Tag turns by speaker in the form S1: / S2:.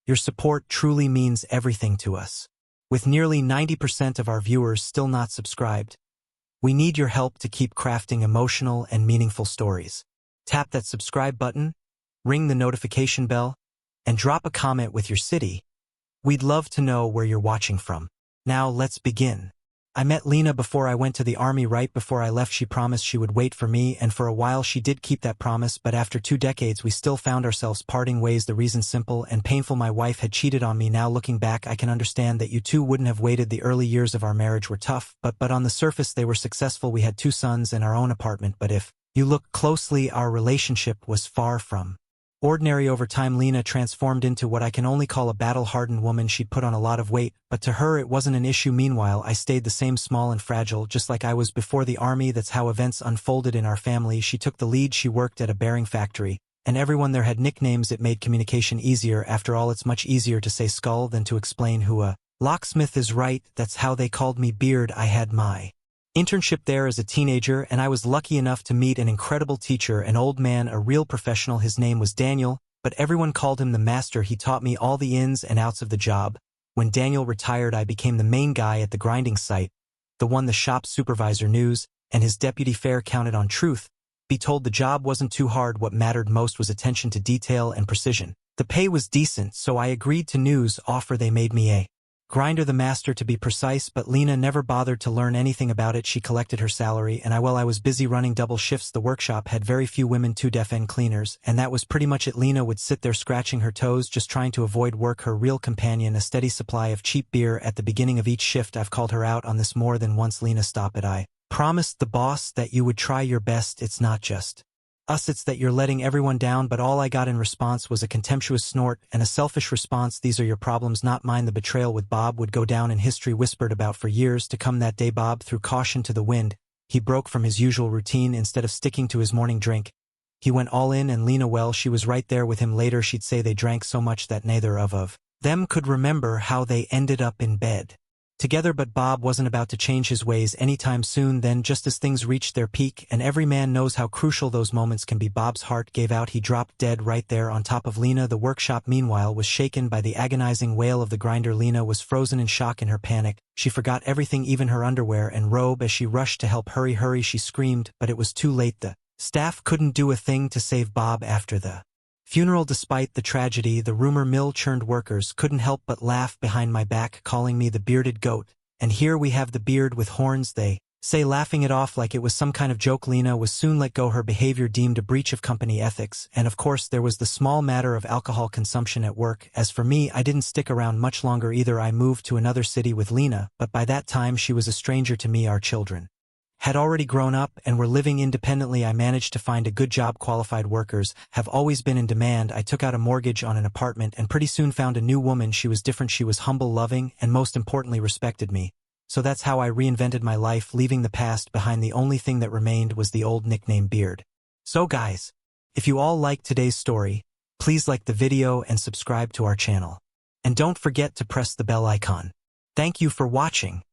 S1: Your support truly means everything to us. With nearly 90% of our viewers still not subscribed, we need your help to keep crafting emotional and meaningful stories. Tap that subscribe button, ring the notification bell, and drop a comment with your city. We'd love to know where you're watching from. Now let's begin. I met Lena before I went to the army. Right before I left, she promised she would wait for me, and for a while she did keep that promise, but after 2 decades we still found ourselves parting ways. The reason simple and painful: my wife had cheated on me. Now looking back, I can understand that you two wouldn't have waited. The early years of our marriage were tough, but on the surface they were successful. We had 2 sons and our own apartment, but if you look closely, our relationship was far from ordinary. Over time, Lena transformed into what I can only call a battle-hardened woman. She'd put on a lot of weight, but to her it wasn't an issue. Meanwhile, I stayed the same, small and fragile, just like I was before the army. That's how events unfolded in our family. She took the lead. She worked at a bearing factory, and everyone there had nicknames. It made communication easier. After all, it's much easier to say skull than to explain who a locksmith is, right? That's how they called me, Beard. I had my internship there as a teenager, and I was lucky enough to meet an incredible teacher, an old man, a real professional. His name was Daniel, but everyone called him the master. He taught me all the ins and outs of the job. When Daniel retired, I became the main guy at the grinding site, the one the shop supervisor knew, and his deputy Fair counted on. Truth be told, the job wasn't too hard. What mattered most was attention to detail and precision. The pay was decent, so I agreed to news offer. They made me a grinder, the master to be precise, but Lena never bothered to learn anything about it. She collected her salary, and while I was busy running double shifts, the workshop had very few women, 2 deaf-end cleaners, and that was pretty much it. Lena would sit there scratching her toes, just trying to avoid work. Her real companion, a steady supply of cheap beer at the beginning of each shift. I've called her out on this more than once. Lena, stop it. I promised the boss that you would try your best. It's not just us, it's that you're letting everyone down. But all I got in response was a contemptuous snort and a selfish response. These are your problems, not mine. The betrayal with Bob would go down in history, whispered about for years to come. That day Bob threw caution to the wind. He broke from his usual routine. Instead of sticking to his morning drink, he went all in, and Lena, well, she was right there with him. Later she'd say they drank so much that neither of them could remember how they ended up in bed together. But Bob wasn't about to change his ways anytime soon. Then, just as things reached their peak, and every man knows how crucial those moments can be, Bob's heart gave out. He dropped dead right there on top of Lena. The workshop, meanwhile, was shaken by the agonizing wail of the grinder. Lena was frozen in shock. In her panic, she forgot everything, even her underwear and robe, as she rushed to help. Hurry, hurry, she screamed, but it was too late. The staff couldn't do a thing to save Bob after the funeral. Despite the tragedy, the rumor mill-churned workers couldn't help but laugh behind my back, calling me the bearded goat. And here we have the beard with horns, they say, laughing it off like it was some kind of joke. Lena was soon let go, her behavior deemed a breach of company ethics, and of course there was the small matter of alcohol consumption at work. As for me, I didn't stick around much longer either. I moved to another city with Lena, but by that time she was a stranger to me. Our children had already grown up and were living independently. I managed to find a good job. Qualified workers have always been in demand. I took out a mortgage on an apartment and pretty soon found a new woman. She was different. She was humble, loving, and most importantly respected me. So that's how I reinvented my life, leaving the past behind. The only thing that remained was the old nickname, Beard. So guys, if you all liked today's story, please like the video and subscribe to our channel. And don't forget to press the bell icon. Thank you for watching.